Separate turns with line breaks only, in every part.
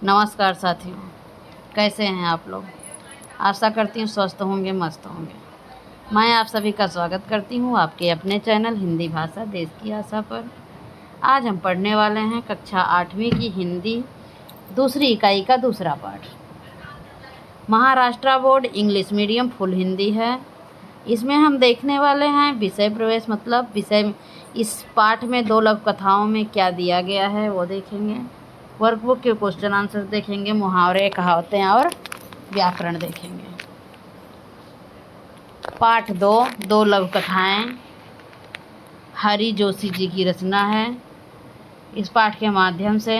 नमस्कार साथियों, कैसे हैं आप लोग। आशा करती हूँ स्वस्थ होंगे, मस्त होंगे। मैं आप सभी का स्वागत करती हूँ आपके अपने चैनल हिंदी भाषा देश की आशा पर। आज हम पढ़ने वाले हैं कक्षा 8वीं की हिंदी दूसरी इकाई का दूसरा पाठ। Maharashtra board English medium full Hindi है। इसमें हम देखने वाले हैं विषय प्रवेश, मतलब विषय। इस पाठ में 2 लघु कथाओं में क्या दिया गया है वो देखेंगे। वर्कबुक के क्वेश्चन आंसर देखेंगे, मुहावरे, कहावतें और व्याकरण देखेंगे। पाठ 2 लघु कथाएं हरि जोशी जी की रचना है। इस पाठ के माध्यम से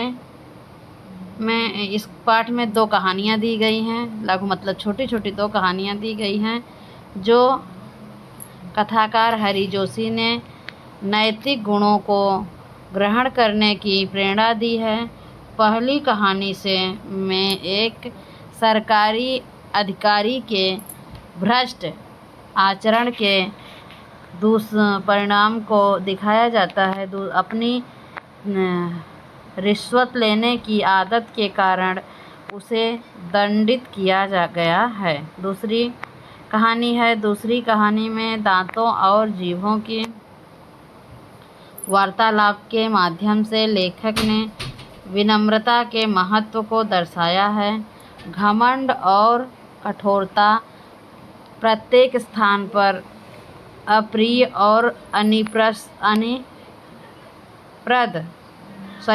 इस पाठ में 2 कहानियाँ दी गई हैं। लघु मतलब छोटी छोटी 2 कहानियाँ दी गई हैं जो कथाकार हरि जोशी ने नैतिक गुणों को ग्रहण करने की प्रेरणा दी है। पहली कहानी में एक सरकारी अधिकारी के भ्रष्ट आचरण के दुष्परिणाम को दिखाया जाता है। अपनी रिश्वत लेने की आदत के कारण उसे दंडित किया गया है। दूसरी कहानी में दांतों और जीभों की वार्तालाप के माध्यम से लेखक ने विनम्रता के महत्व को दर्शाया है। घमंड और कठोरता प्रत्येक स्थान पर अप्रिय और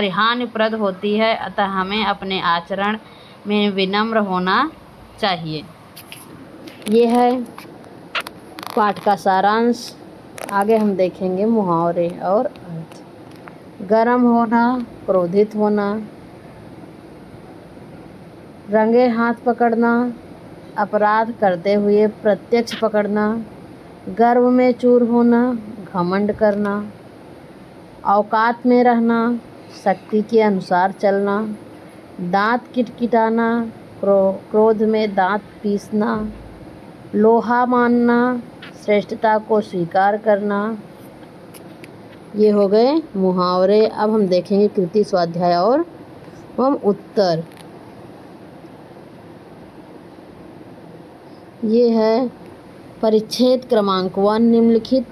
हानिप्रद होती है, अतः हमें अपने आचरण में विनम्र होना चाहिए। ये है पाठ का सारांश। आगे हम देखेंगे मुहावरे और अर्थ। गरम होना, क्रोधित होना, रंगे हाथ पकड़ना, अपराध करते हुए प्रत्यक्ष पकड़ना, गर्व में चूर होना, घमंड करना, औकात में रहना, शक्ति के अनुसार चलना, दांत किटकिटाना, क्रोध में दांत पीसना, लोहा मानना, श्रेष्ठता को स्वीकार करना। ये हो गए मुहावरे। अब हम देखेंगे कृति, स्वाध्याय और उत्तर। ये है परिच्छेद क्रमांक 1। निम्नलिखित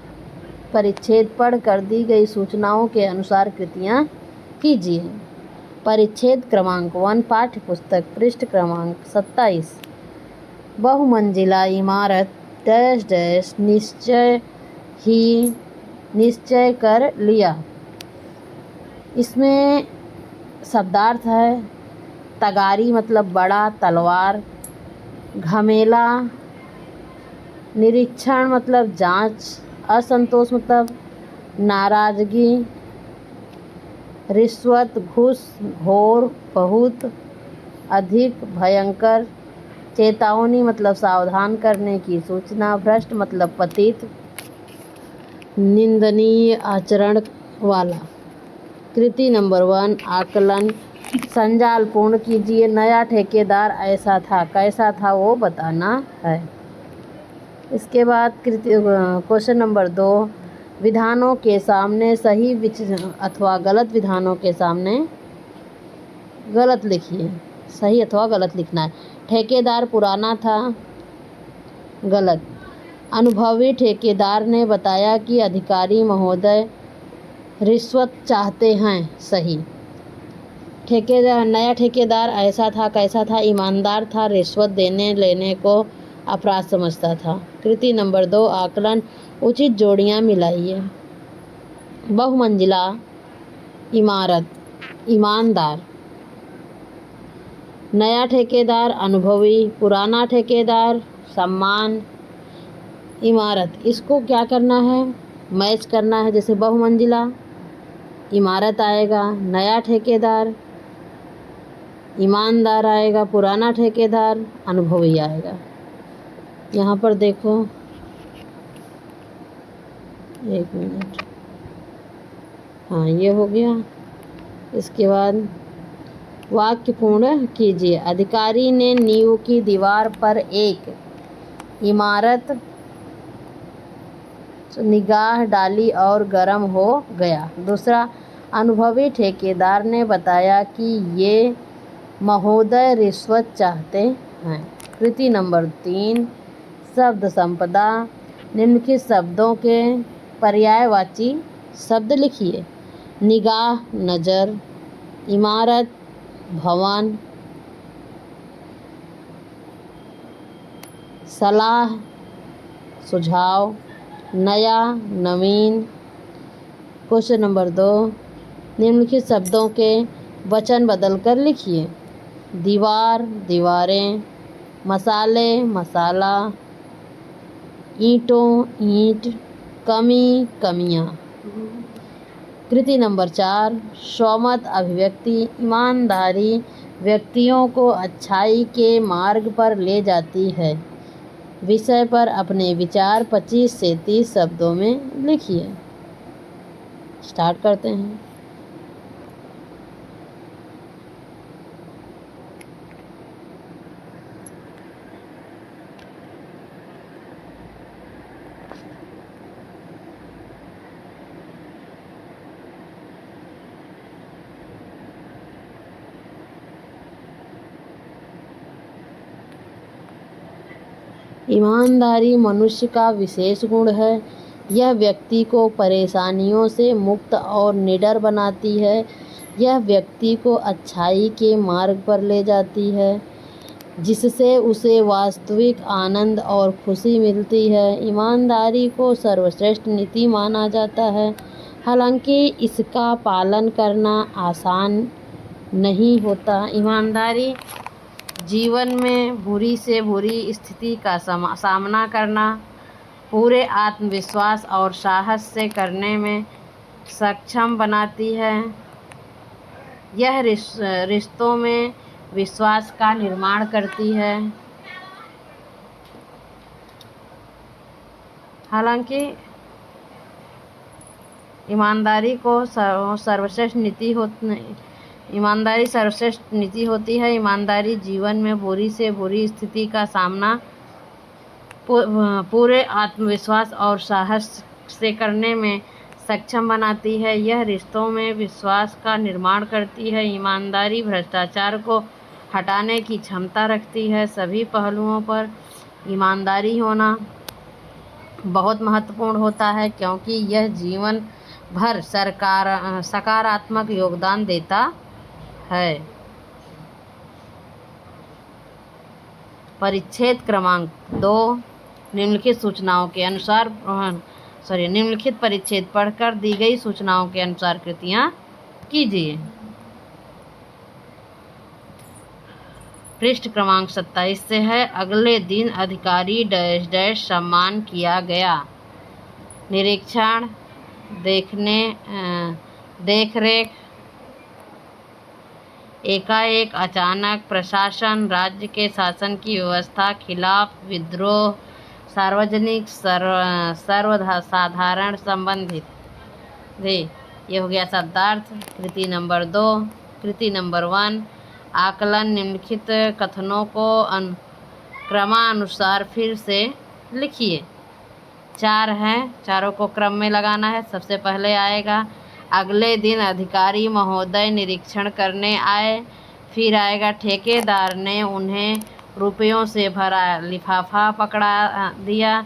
परिच्छेद पढ़ कर दी गई सूचनाओं के अनुसार कृतियाँ कीजिए। परिच्छेद क्रमांक 1, पाठ्य पुस्तक, पृष्ठ क्रमांक 27। बहुमंजिला इमारत डैश डैश निश्चय कर लिया। इसमें शब्दार्थ है तगारी मतलब बड़ा, तलवार। घमेला, निरीक्षण मतलब जांच। असंतोष मतलब नाराजगी। रिश्वत, घूस, घोर, बहुत, अधिक, भयंकर। चेतावनी मतलब सावधान करने की सूचना। भ्रष्ट मतलब पतित, निंदनीय आचरण वाला। कृति नंबर 1, आकलन। संजाल पूर्ण कीजिए। नया ठेकेदार ऐसा था, कैसा था वो बताना है। इसके बाद क्वेश्चन नंबर 2, विधानों के सामने सही अथवा गलत विधानों के सामने गलत लिखिए। सही अथवा गलत लिखना है। ठेकेदार पुराना था, गलत। अनुभवी ठेकेदार ने बताया कि अधिकारी महोदय रिश्वत चाहते हैं, सही। नया ठेकेदार ऐसा था, कैसा था, ईमानदार था, रिश्वत देने लेने को अपराध समझता था। कृति नंबर 2, आकलन। उचित जोड़ियां मिलाइए। बहुमंजिला इमारत, ईमानदार। नया ठेकेदार, अनुभवी। पुराना ठेकेदार, सम्मान। इमारत, इसको क्या करना है, मैच करना है। जैसे बहुमंजिला इमारत आएगा, नया ठेकेदार ईमानदार आएगा, पुराना ठेकेदार अनुभवी आएगा। यहाँ पर देखो, एक मिनट, हाँ ये हो गया। इसके बाद वाक्य पूर्ण कीजिए। अधिकारी ने नींव की दीवार पर एक इमारत निगाह डाली और गर्म हो गया। दूसरा, अनुभवी ठेकेदार ने बताया कि ये महोदय रिश्वत चाहते हैं। कृति नंबर 3 शब्द संपदा। निम्नलिखित शब्दों के पर्यायवाची शब्द लिखिए। निगाह नज़र, इमारत भवन, सलाह सुझाव, नया नवीन। क्वेश्चन नंबर 2 निम्नलिखित शब्दों के वचन बदलकर लिखिए। दीवार दीवारें, मसाले मसाला, ईंटों ईंट, कमी कमियाँ। कृति नंबर 4 सौमत अभिव्यक्ति। ईमानदारी व्यक्तियों को अच्छाई के मार्ग पर ले जाती है। विषय पर अपने विचार 25 से 30 शब्दों में लिखिए। स्टार्ट करते हैं। ईमानदारी मनुष्य का विशेष गुण है। यह व्यक्ति को परेशानियों से मुक्त और निडर बनाती है। यह व्यक्ति को अच्छाई के मार्ग पर ले जाती है, जिससे उसे वास्तविक आनंद और खुशी मिलती है। ईमानदारी को सर्वश्रेष्ठ नीति माना जाता है, हालांकि इसका पालन करना आसान नहीं होता। ईमानदारी जीवन में बुरी से बुरी स्थिति का सामना करना, पूरे आत्मविश्वास और साहस से करने में सक्षम बनाती है। यह रिश्तों में विश्वास का निर्माण करती है, हालांकि ईमानदारी सर्वश्रेष्ठ नीति होती है। ईमानदारी जीवन में बुरी से बुरी स्थिति का सामना पूरे आत्मविश्वास और साहस से करने में सक्षम बनाती है। यह रिश्तों में विश्वास का निर्माण करती है। ईमानदारी भ्रष्टाचार को हटाने की क्षमता रखती है। सभी पहलुओं पर ईमानदारी होना बहुत महत्वपूर्ण होता है, क्योंकि यह जीवन भर सकारात्मक योगदान देता है। परिच्छेद क्रमांक 2 निम्नलिखित परिच्छेद पढ़कर दी गई सूचनाओं के अनुसार कृतियाँ कीजिए। पृष्ठ क्रमांक 27 से है। अगले दिन अधिकारी डैश डैश सम्मान किया गया। निरीक्षण, देखरेख, एकाएक, अचानक, प्रशासन, राज्य के शासन की व्यवस्था, खिलाफ, विद्रोह, सार्वजनिक, सर्वसाधारण, संबंधित। ये हो गया शब्दार्थ। कृति नंबर 2। कृति नंबर 1 आकलन। निम्नलिखित कथनों को क्रमानुसार फिर से लिखिए। 4 हैं, चारों को क्रम में लगाना है। सबसे पहले आएगा अगले दिन अधिकारी महोदय निरीक्षण करने आए। फिर आएगा ठेकेदार ने उन्हें रुपयों से भरा लिफाफा पकड़ा दिया।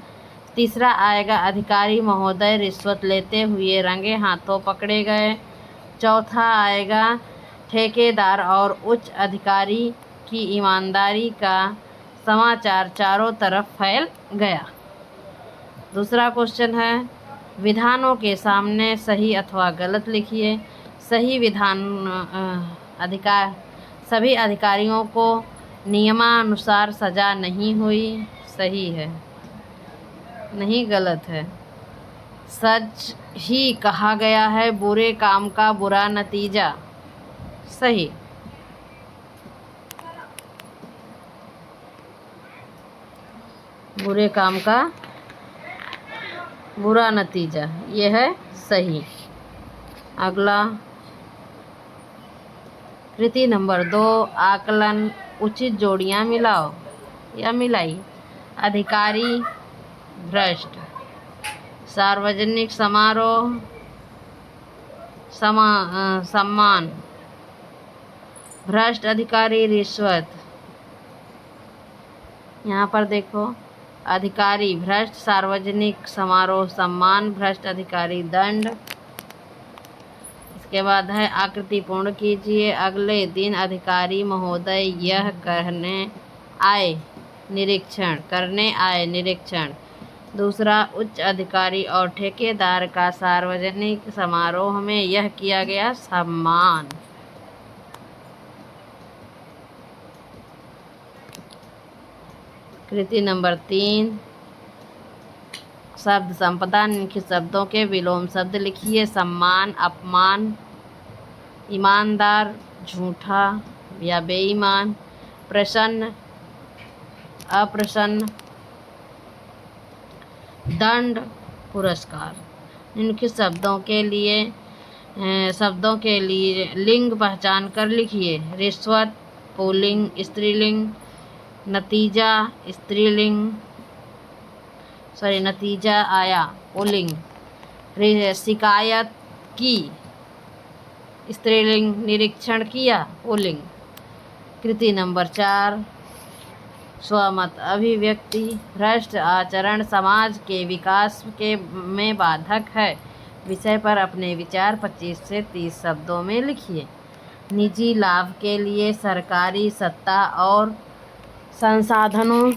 तीसरा आएगा अधिकारी महोदय रिश्वत लेते हुए रंगे हाथों पकड़े गए। चौथा आएगा ठेकेदार और उच्च अधिकारी की ईमानदारी का समाचार चारों तरफ फैल गया। दूसरा क्वेश्चन है विधानों के सामने सही अथवा गलत लिखिए। सभी अधिकारियों को नियमानुसार सजा नहीं हुई। सही है, नहीं गलत है। सच ही कहा गया है, बुरे काम का बुरा नतीजा। सही। बुरे काम का बुरा नतीजा, यह है सही। अगला कृति नंबर 2 आकलन। उचित जोड़ियां मिलाओ या मिलाई। अधिकारी भ्रष्ट, सार्वजनिक समारोह सम्मान, भ्रष्ट अधिकारी, रिश्वत। यहाँ पर देखो, अधिकारी भ्रष्ट, सार्वजनिक समारोह, सम्मान, भ्रष्ट अधिकारी, दंड। इसके बाद है आकृति पूर्ण कीजिए। अगले दिन अधिकारी महोदय यह करने आए निरीक्षण। दूसरा, उच्च अधिकारी और ठेकेदार का सार्वजनिक समारोह में यह किया गया सम्मान। कृति नंबर 3, शब्द संपदा। निम्नलिखित शब्दों के विलोम शब्द लिखिए। सम्मान, अपमान, ईमानदार, झूठा या बेईमान, प्रसन्न, अप्रसन्न, दंड, पुरस्कार। निम्नलिखित शब्दों के लिए लिंग पहचान कर लिखिए। रिश्वत पुल्लिंग स्त्रीलिंग, नतीजा आया पुल्लिंग, शिकायत की स्त्रीलिंग, निरीक्षण किया पुल्लिंग। कृति नंबर 4, स्वमत अभिव्यक्ति। भ्रष्ट आचरण समाज के विकास में बाधक है। विषय पर अपने विचार 25 से 30 शब्दों में लिखिए। निजी लाभ के लिए सरकारी सत्ता और संसाधनों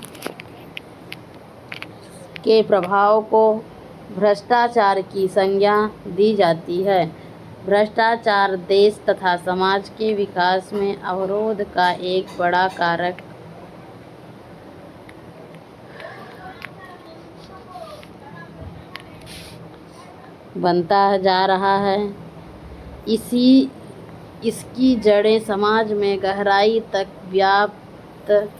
के प्रभाव को भ्रष्टाचार की संज्ञा दी जाती है। भ्रष्टाचार देश तथा समाज के विकास में अवरोध का एक बड़ा कारक बनता जा रहा है। इसकी जड़ें समाज में गहराई तक व्याप्त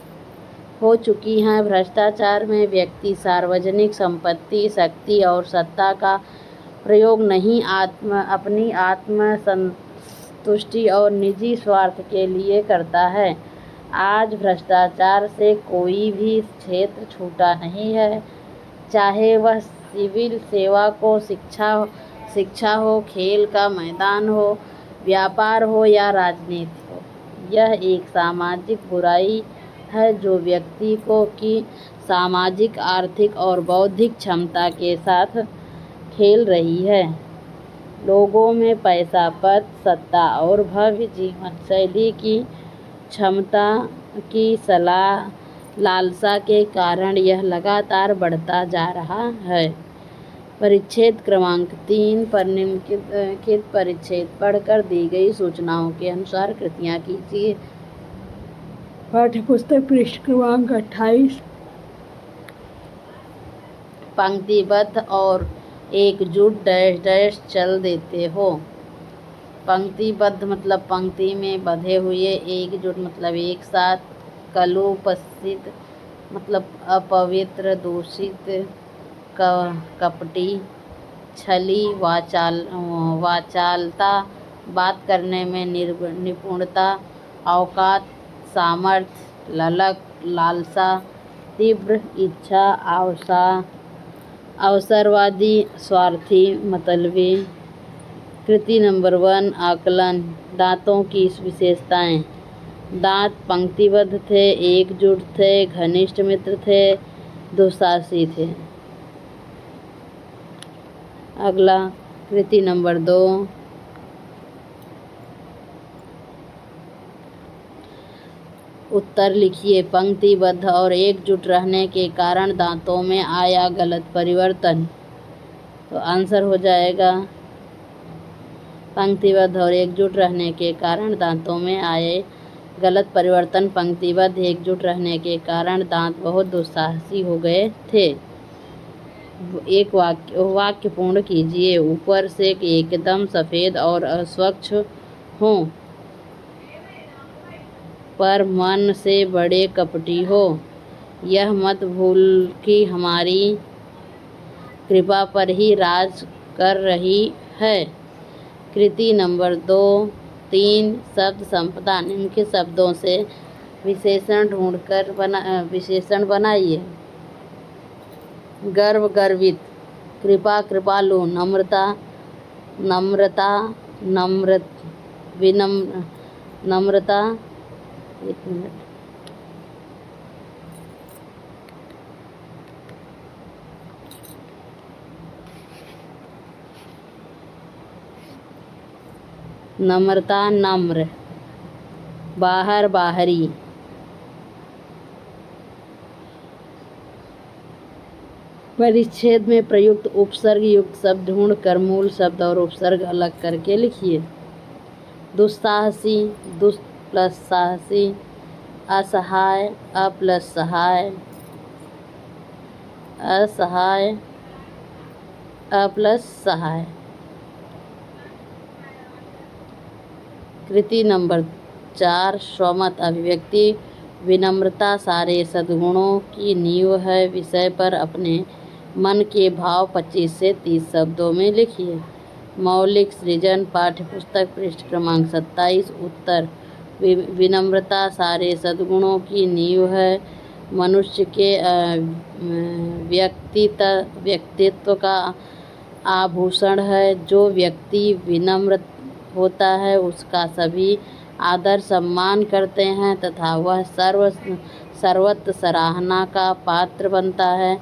हो चुकी हैं। भ्रष्टाचार में व्यक्ति सार्वजनिक संपत्ति, शक्ति और सत्ता का प्रयोग नहीं अपनी आत्म संतुष्टि और निजी स्वार्थ के लिए करता है। आज भ्रष्टाचार से कोई भी क्षेत्र छूटा नहीं है, चाहे वह सिविल सेवा हो, शिक्षा हो, खेल का मैदान हो, व्यापार हो या राजनीति हो। यह एक सामाजिक बुराई है जो व्यक्ति की सामाजिक, आर्थिक और बौद्धिक क्षमता के साथ खेल रही है। लोगों में पैसा, पद, सत्ता और भव्य जीवन शैली की क्षमता की लालसा के कारण यह लगातार बढ़ता जा रहा है। परिच्छेद क्रमांक 3 पर निम्नलिखित परिच्छेद पढ़कर दी गई सूचनाओं के अनुसार कृतियाँ कीजिए। पाठ्यपुस्तक पृष्ठ क्रमांक 28। पंक्तिबद्ध और एकजुट चल देते हो। पंक्तिबद्ध मतलब पंक्ति में बंधे हुए, एकजुट मतलब एक साथ, कलुषित मतलब अपवित्र, दूषित, कपटी, छली, वाचालता, बात करने में निपुणता, औकात, सामर्थ्य, ललक, लालसा, तीव्र इच्छा, अवसरवादी, स्वार्थी, मतलबी। कृति नंबर 1, आकलन। दांतों की विशेषताएं। दांत पंक्तिबद्ध थे, एकजुट थे, घनिष्ठ मित्र थे, दुस्साहसी थे। अगला कृति नंबर 2, उत्तर लिखिए। पंक्तिबद्ध और एकजुट रहने के कारण दांतों में आया गलत परिवर्तन। तो आंसर हो जाएगा पंक्तिबद्ध और एकजुट रहने के कारण दांतों में आए गलत परिवर्तन। पंक्तिबद्ध एकजुट रहने के कारण दांत बहुत दुस्साहसी हो गए थे। एक वाक्य पूर्ण कीजिए। ऊपर से एकदम सफ़ेद और अस्वच्छ हों, पर मन से बड़े कपटी हो। यह मत भूल कि हमारी कृपा पर ही राज कर रही है। कृति नंबर 2, 3, शब्द संपदा। निम्नलिखित शब्दों से विशेषण ढूंढकर विशेषण बनाइए। गर्व, गर्वित, कृपा, कृपालु, नम्रता, नम्रता, विनम्र, नम्रता, एक मिनट, नम्रता, नम्र, बाहर, बाहरी, परिच्छेद में प्रयुक्त उपसर्ग युक्त शब्द ढूंढ कर मूल शब्द और उपसर्ग अलग करके लिखिए। दुस्साहसी, दुष्ट प्लस साहसी, असहाय, अ प्लस सहाय, असहाय, अ प्लस सहाय। कृति नंबर 4, स्वमत अभिव्यक्ति। विनम्रता सारे सद्गुणों की नींव है विषय पर अपने मन के भाव 25 से 30 शब्दों में लिखिए। मौलिक सृजन, पाठ्यपुस्तक, पृष्ठ क्रमांक 27। उत्तर, विनम्रता सारे सद्गुणों की नींव है, मनुष्य के व्यक्तित्व का आभूषण है। जो व्यक्ति विनम्र होता है उसका सभी आदर सम्मान करते हैं तथा वह सर्वत्र सराहना का पात्र बनता है।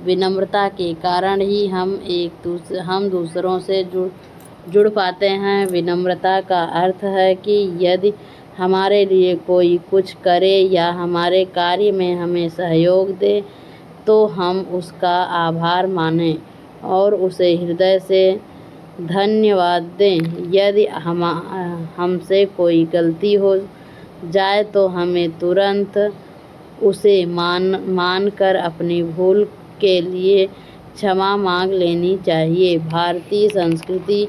विनम्रता के कारण ही हम दूसरों से जुड़ पाते हैं। विनम्रता का अर्थ है कि यदि हमारे लिए कोई कुछ करे या हमारे कार्य में हमें सहयोग दे तो हम उसका आभार मानें और उसे हृदय से धन्यवाद दें। यदि हमसे कोई गलती हो जाए तो हमें तुरंत उसे मान कर अपनी भूल के लिए क्षमा मांग लेनी चाहिए। भारतीय संस्कृति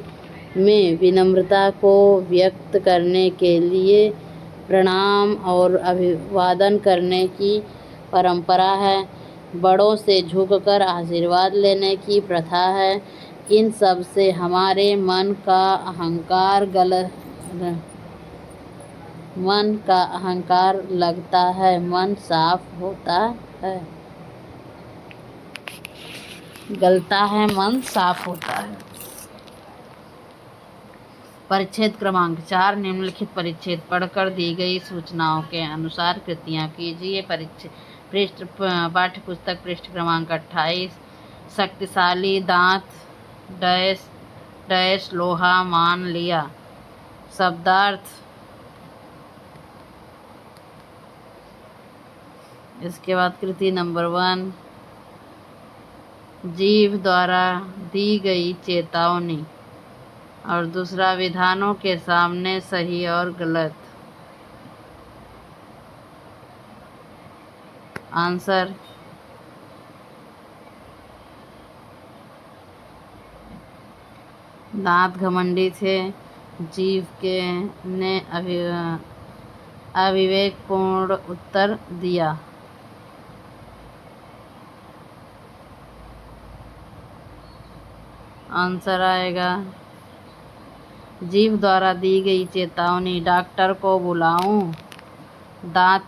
में विनम्रता को व्यक्त करने के लिए प्रणाम और अभिवादन करने की परंपरा है। बड़ों से झुककर आशीर्वाद लेने की प्रथा है। इन सब से हमारे मन का अहंकार लगता है, मन साफ होता है, गलता है, मन साफ होता है। परिच्छेद क्रमांक 4, निम्नलिखित परिच्छेद पढ़कर दी गई सूचनाओं के अनुसार कृतियाँ कीजिए। पाठ्यपुस्तक पृष्ठ क्रमांक 28। शक्तिशाली दांत डैश डैश लोहा मान लिया। शब्दार्थ, इसके बाद कृति नंबर 1, जीव द्वारा दी गई चेतावनी, और दूसरा विधानों के सामने सही और गलत। आंसर, दांत घमंडी थे, जीव ने अविवेकपूर्ण उत्तर दिया। आंसर आएगा, जीव द्वारा दी गई चेतावनी, डॉक्टर को बुलाऊं? दांत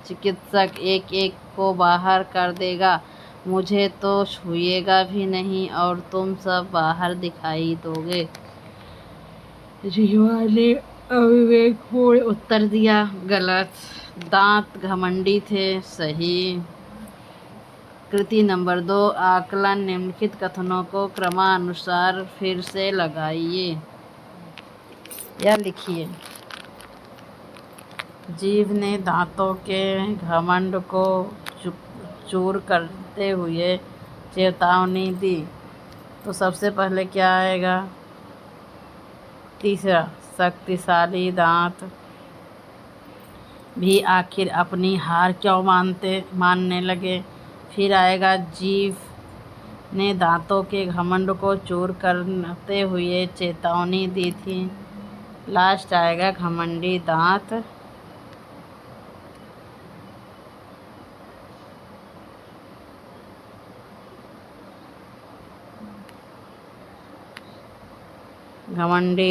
चिकित्सक एक एक को बाहर कर देगा, मुझे तो छुएगा भी नहीं और तुम सब बाहर दिखाई दोगे। जीवा ने अविवेकपूर्ण उत्तर दिया, गलत। दांत घमंडी थे, सही। कृति नंबर 2, आकलन। निम्नलिखित कथनों को क्रमानुसार फिर से लगाइए या लिखिए। जीव ने दांतों के घमंड को चूर करते हुए चेतावनी दी। तो सबसे पहले क्या आएगा? तीसरा, शक्तिशाली दांत भी आखिर अपनी हार क्यों मानने लगे। फिर आएगा, जीव ने दांतों के घमंड को चूर करते हुए चेतावनी दी थी। लास्ट आएगा, घमंडी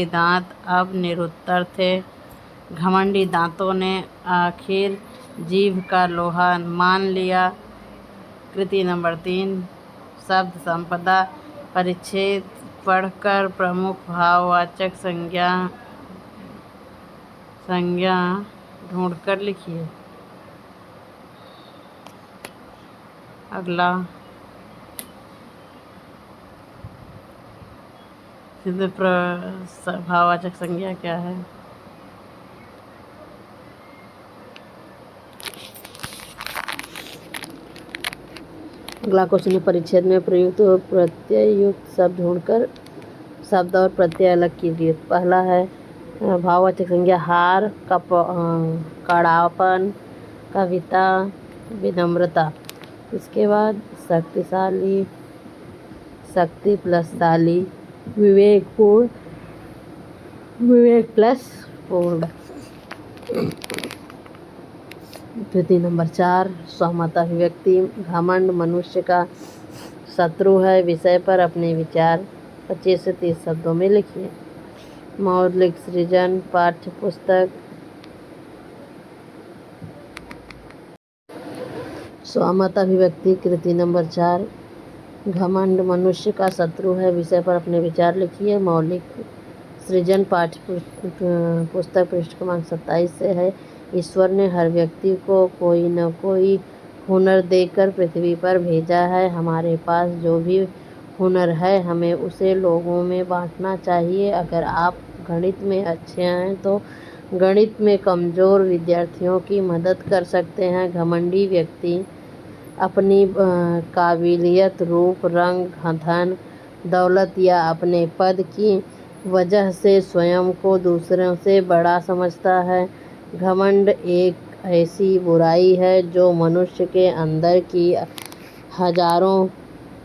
दांत अब निरुत्तर थे। घमंडी दांतों ने आखिर जीव का लोहा मान लिया। कृति नंबर 3, शब्द संपदा। परिच्छेद पढ़कर प्रमुख भाववाचक संज्ञा संज्ञा ढूंढकर लिखिए। अगला सिद्ध भाववाचक संज्ञा क्या है? अगला क्वेश्चन है, परिच्छेद में प्रयुक्त प्रत्यय-युक्त शब्द ढूंढकर शब्द और प्रत्यय अलग कीजिए। पहला है भाववाचक संज्ञा हार, कड़ापन, कविता, विनम्रता। इसके बाद शक्तिशाली, शक्ति प्लस शाली, विवेकपूर्ण, विवेक प्लस पूर्ण। कृति नंबर 4 सहमत अभिव्यक्ति। घमंड मनुष्य का शत्रु है। विषय पर अपने विचार 25 से 30 शब्दों में लिखिए। मौलिक सृजन पाठ्य पुस्तक। सहमत अभिव्यक्ति कृति नंबर 4 घमंड मनुष्य का शत्रु है। विषय पर अपने विचार लिखिए। मौलिक सृजन पाठ्य पुस्तक पृष्ठ क्रमांक 27 से है। ईश्वर ने हर व्यक्ति को कोई न कोई हुनर देकर पृथ्वी पर भेजा है। हमारे पास जो भी हुनर है हमें उसे लोगों में बांटना चाहिए। अगर आप गणित में अच्छे हैं तो गणित में कमज़ोर विद्यार्थियों की मदद कर सकते हैं। घमंडी व्यक्ति अपनी काबिलियत, रूप, रंग, धन, दौलत या अपने पद की वजह से स्वयं को दूसरों से बड़ा समझता है। घमंड एक ऐसी बुराई है जो मनुष्य के अंदर की हजारों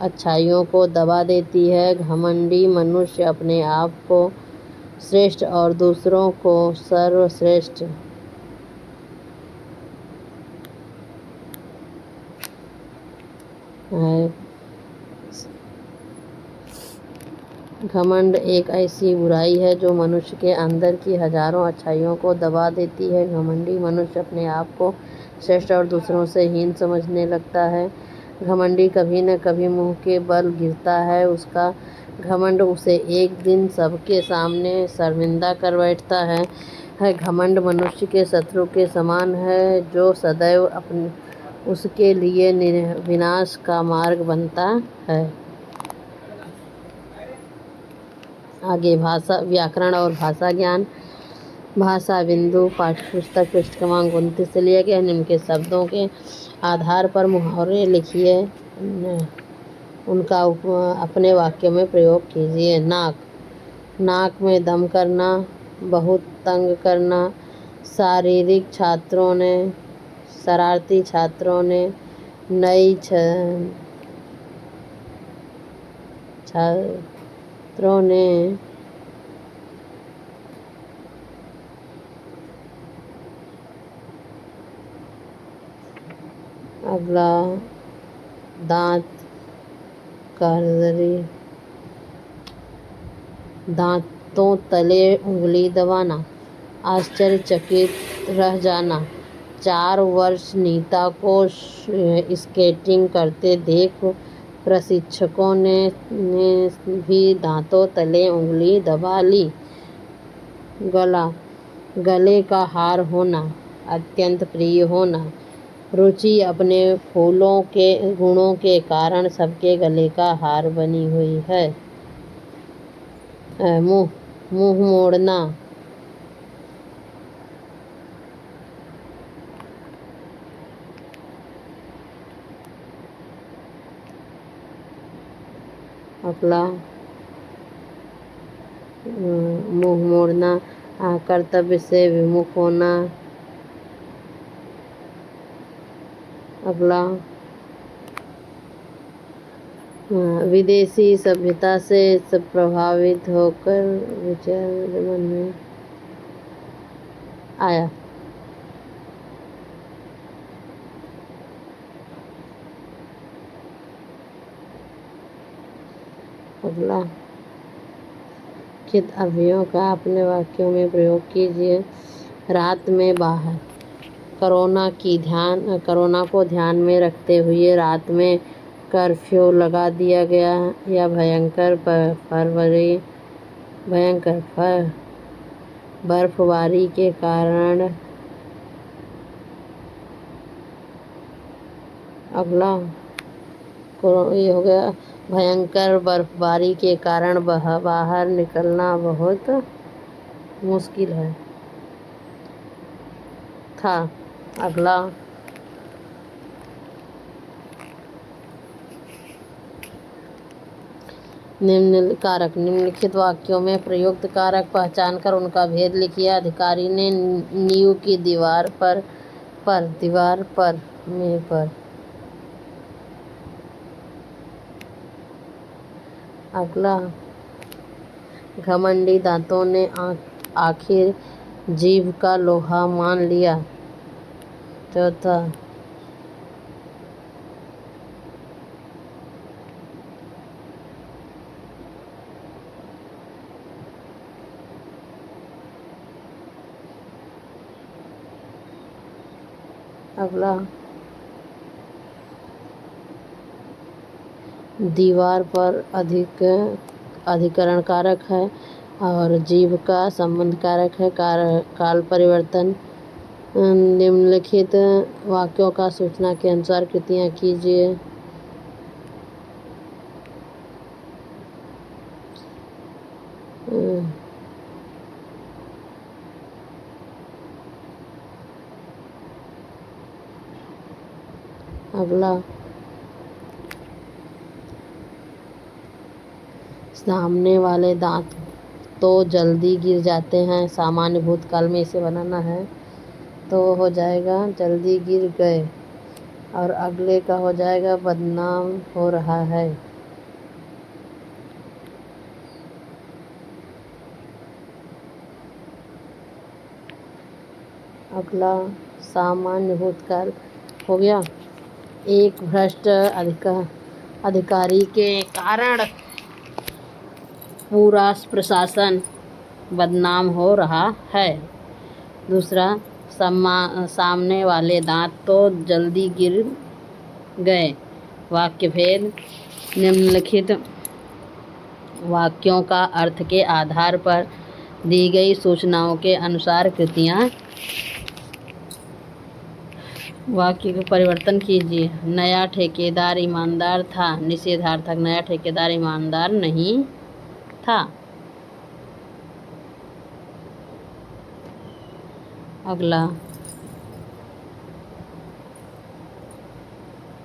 अच्छाइयों को दबा देती है। घमंडी मनुष्य अपने आप को श्रेष्ठ और दूसरों को सर्वश्रेष्ठ है। घमंड एक ऐसी बुराई है जो मनुष्य के अंदर की हजारों अच्छाइयों को दबा देती है। घमंडी मनुष्य अपने आप को श्रेष्ठ और दूसरों से हीन समझने लगता है। घमंडी कभी न कभी मुंह के बल गिरता है। उसका घमंड उसे एक दिन सबके सामने शर्मिंदा कर बैठता है। घमंड मनुष्य के शत्रु के समान है जो सदैव उसके लिए विनाश का मार्ग बनता है। आगे भाषा, व्याकरण और भाषा ज्ञान। भाषा बिंदु पाठ्यपुस्तक पृष्ठ क्रमांक 29 से लिया गया। निम्न के शब्दों के आधार पर मुहावरे लिखिए। उनका अपने वाक्यों में प्रयोग कीजिए। नाक, नाक में दम करना, बहुत तंग करना। शरारती छात्रों ने नई छात्रों ने अगला दांत काजरी, दांतों तले उंगली दबाना। आश्चर्यचकित रह जाना। 4 वर्ष नीता को स्केटिंग करते देख प्रशिक्षकों ने भी दांतों तले उंगली दबा ली। गला, गले का हार होना, अत्यंत प्रिय होना। रुचि अपने फूलों के गुणों के कारण सबके गले का हार बनी हुई है। मुंह, मुंह मोड़ना। अगला मुंह मोड़ना, कर्तव्य से विमुख होना। अगला विदेशी सभ्यता से सब प्रभावित होकर विचार मन में आया। अगला लिखित अवयवों का अपने वाक्यों में प्रयोग कीजिए। रात में बाहर, कोरोना को ध्यान में रखते हुए रात में कर्फ्यू लगा दिया गया। या भयंकर बर्फबारी के कारण अगला ये हो गया भयंकर बर्फबारी के कारण बाहर निकलना बहुत मुश्किल है था। अगला निम्नलिखित वाक्यों में प्रयुक्त कारक पहचान कर उनका भेद लिखिए। अधिकारी ने नींव की दीवार पर अगला घमंडी दांतों ने आखिर जीभ का लोहा मान लिया। चौथा अगला दीवार पर अधिकरण कारक है और जीव का संबंध कारक है। काल परिवर्तन। निम्नलिखित वाक्यों का सूचना के अनुसार कृतियाँ कीजिए। अगला सामने वाले दांत तो जल्दी गिर जाते हैं। सामान्य भूतकाल में इसे बनाना है तो हो जाएगा जल्दी गिर गए और अगले का हो जाएगा बदनाम हो रहा है। अगला सामान्य भूतकाल हो गया। एक भ्रष्ट अधिकारी के कारण पूरा प्रशासन बदनाम हो रहा है। दूसरा सामने वाले दांत तो जल्दी गिर गए। वाक्य भेद। निम्नलिखित वाक्यों का अर्थ के आधार पर दी गई सूचनाओं के अनुसार कृतियाँ वाक्य का परिवर्तन कीजिए। नया ठेकेदार ईमानदार था। निषेधार्थक नया ठेकेदार ईमानदार नहीं था। अगला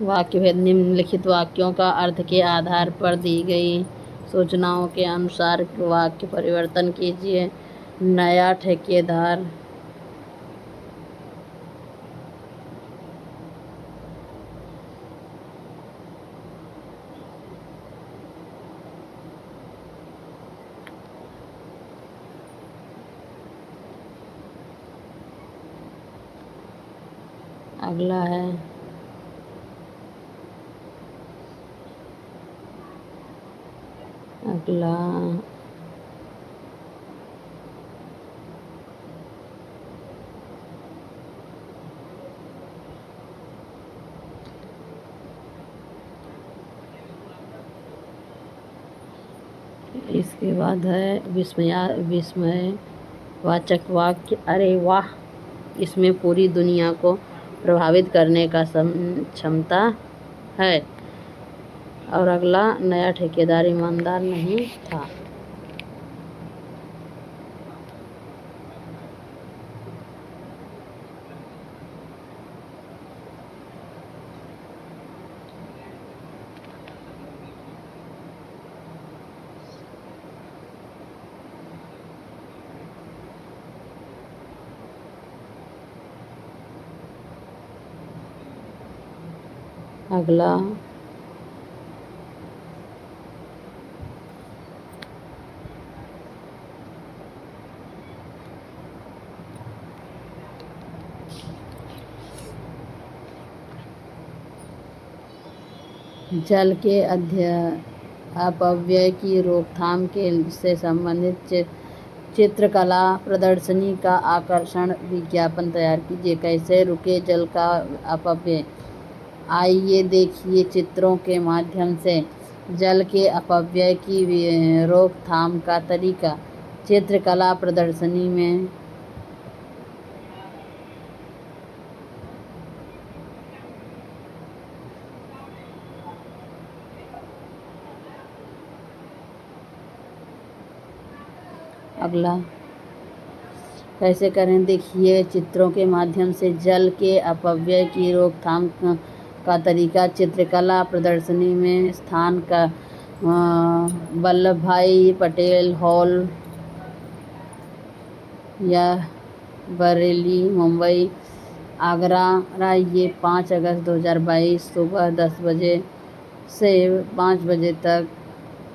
वाक्य भेद। निम्नलिखित वाक्यों का अर्थ के आधार पर दी गई सूचनाओं के अनुसार वाक्य परिवर्तन कीजिए। नया ठेकेदार अगला है अगला इसके बाद है विस्मयवाचक वाक्य। अरे वाह, इसमें पूरी दुनिया को प्रभावित करने का क्षमता है। और अगला नया ठेकेदार ईमानदार नहीं था। अगला जल के अपव्यय की रोकथाम के से संबंधित चित्रकला प्रदर्शनी का आकर्षण विज्ञापन तैयार कीजिए। कैसे रुके जल का अपव्यय? आइए देखिए चित्रों के माध्यम से जल के अपव्यय की रोकथाम का तरीका। चित्रकला प्रदर्शनी में। अगला कैसे करें देखिए। चित्रों के माध्यम से जल के अपव्यय की रोकथाम का तरीका। चित्रकला प्रदर्शनी में स्थान का वल्लभ भाई पटेल हॉल या बरेली मुंबई आगरा। ये 5 अगस्त 2022 सुबह 10 बजे से 5 बजे तक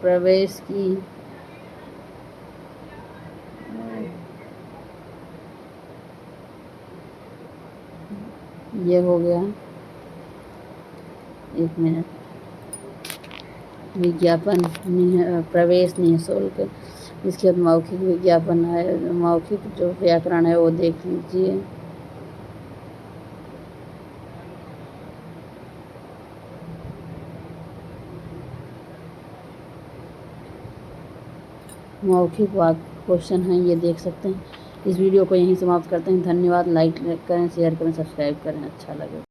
प्रवेश की ये हो गया। 1 मिनट। विज्ञापन प्रवेश निःशुल्क। इसके बाद मौखिक विज्ञापन है। मौखिक जो व्याकरण है वो देख लीजिए। मौखिक वाक्य क्वेश्चन है, ये देख सकते हैं। इस वीडियो को यहीं समाप्त करते हैं। धन्यवाद। लाइक करें, शेयर करें, सब्सक्राइब करें। अच्छा लगे।